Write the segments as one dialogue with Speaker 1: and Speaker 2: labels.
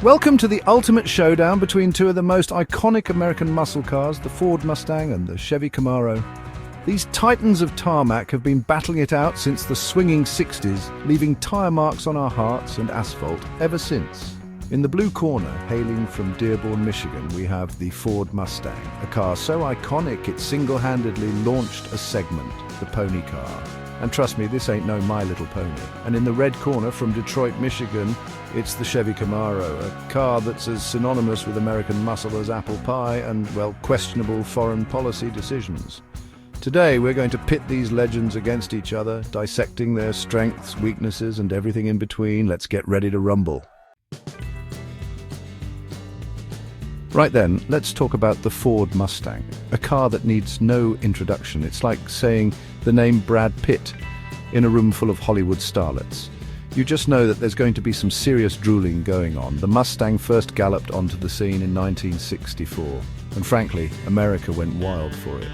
Speaker 1: Welcome to the ultimate showdown between two of the most iconic American muscle cars, the Ford Mustang and the Chevy Camaro. These titans of tarmac have been battling it out since the swinging 60s, leaving tire marks on our hearts and asphalt ever since. In the blue corner, hailing from Dearborn, Michigan, we have the Ford Mustang, a car so iconic it single-handedly launched a segment, the pony car. And trust me, this ain't no My Little Pony. And in the red corner from Detroit, Michigan, it's the Chevy Camaro, a car that's as synonymous with American muscle as apple pie and, well, questionable foreign policy decisions. Today, we're going to pit these legends against each other, dissecting their strengths, weaknesses, and everything in between. Let's get ready to rumble. Right then, let's talk about the Ford Mustang, a car that needs no introduction. It's like saying the name Brad Pitt in a room full of Hollywood starlets. You just know that there's going to be some serious drooling going on. The Mustang first galloped onto the scene in 1964, and frankly, America went wild for it.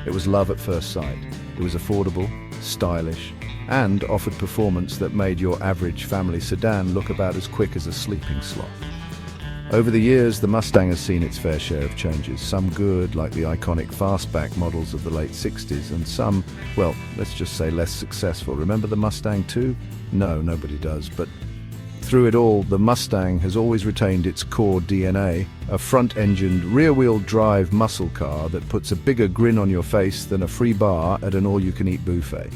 Speaker 1: It was love at first sight. It was affordable, stylish, and offered performance that made your average family sedan look about as quick as a sleeping sloth. Over the years, the Mustang has seen its fair share of changes, some good, like the iconic fastback models of the late 60s, and some, well, let's just say less successful. Remember the Mustang 2? No, nobody does, but through it all, the Mustang has always retained its core DNA, a front-engined, rear-wheel drive muscle car that puts a bigger grin on your face than a free bar at an all-you-can-eat buffet.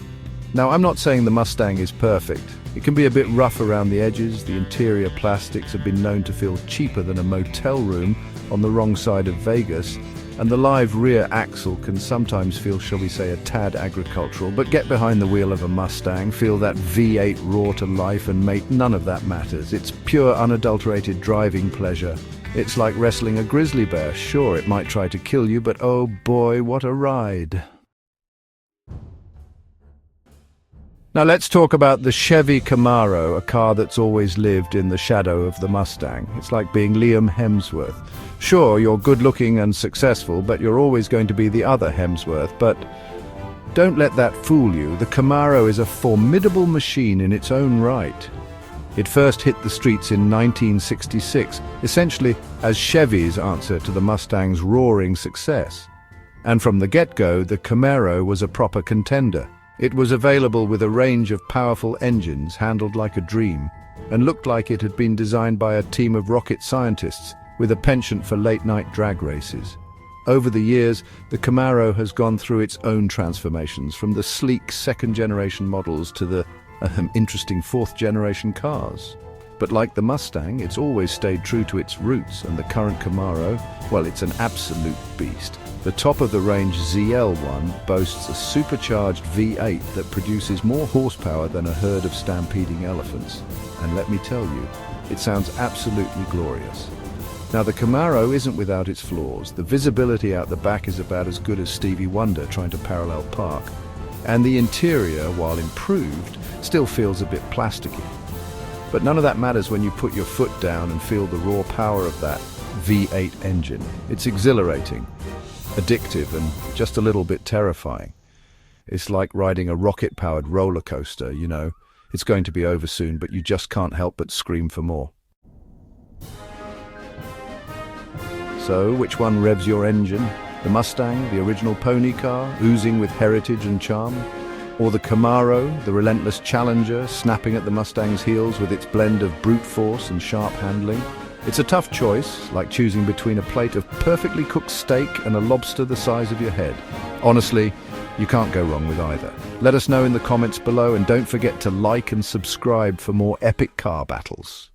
Speaker 1: Now, I'm not saying the Mustang is perfect. It can be a bit rough around the edges. The interior plastics have been known to feel cheaper than a motel room on the wrong side of Vegas, and the live rear axle can sometimes feel, shall we say, a tad agricultural. But get behind the wheel of a Mustang, feel that V8 roar to life, and mate, none of that matters. It's pure, unadulterated driving pleasure. It's like wrestling a grizzly bear. Sure, it might try to kill you, but oh boy, what a ride. Now let's talk about the Chevy Camaro, a car that's always lived in the shadow of the Mustang. It's like being Liam Hemsworth. Sure, you're good-looking and successful, but you're always going to be the other Hemsworth. But don't let that fool you. The Camaro is a formidable machine in its own right. It first hit the streets in 1966, essentially as Chevy's answer to the Mustang's roaring success. And from the get-go, the Camaro was a proper contender. It was available with a range of powerful engines handled like a dream, and looked like it had been designed by a team of rocket scientists with a penchant for late-night drag races. Over the years, the Camaro has gone through its own transformations, from the sleek second-generation models to the interesting fourth-generation cars. But like the Mustang, it's always stayed true to its roots, and the current Camaro, well, it's an absolute beast. The top-of-the-range ZL1 boasts a supercharged V8 that produces more horsepower than a herd of stampeding elephants. And let me tell you, it sounds absolutely glorious. Now, the Camaro isn't without its flaws. The visibility out the back is about as good as Stevie Wonder trying to parallel park. And the interior, while improved, still feels a bit plasticky. But none of that matters when you put your foot down and feel the raw power of that V8 engine. It's exhilarating, addictive, and just a little bit terrifying. It's like riding a rocket-powered roller coaster, you know. It's going to be over soon, but you just can't help but scream for more. So, which one revs your engine? The Mustang, the original pony car, oozing with heritage and charm? Or the Camaro, the relentless challenger, snapping at the Mustang's heels with its blend of brute force and sharp handling? It's a tough choice, like choosing between a plate of perfectly cooked steak and a lobster the size of your head. Honestly, you can't go wrong with either. Let us know in the comments below, and don't forget to like and subscribe for more epic car battles.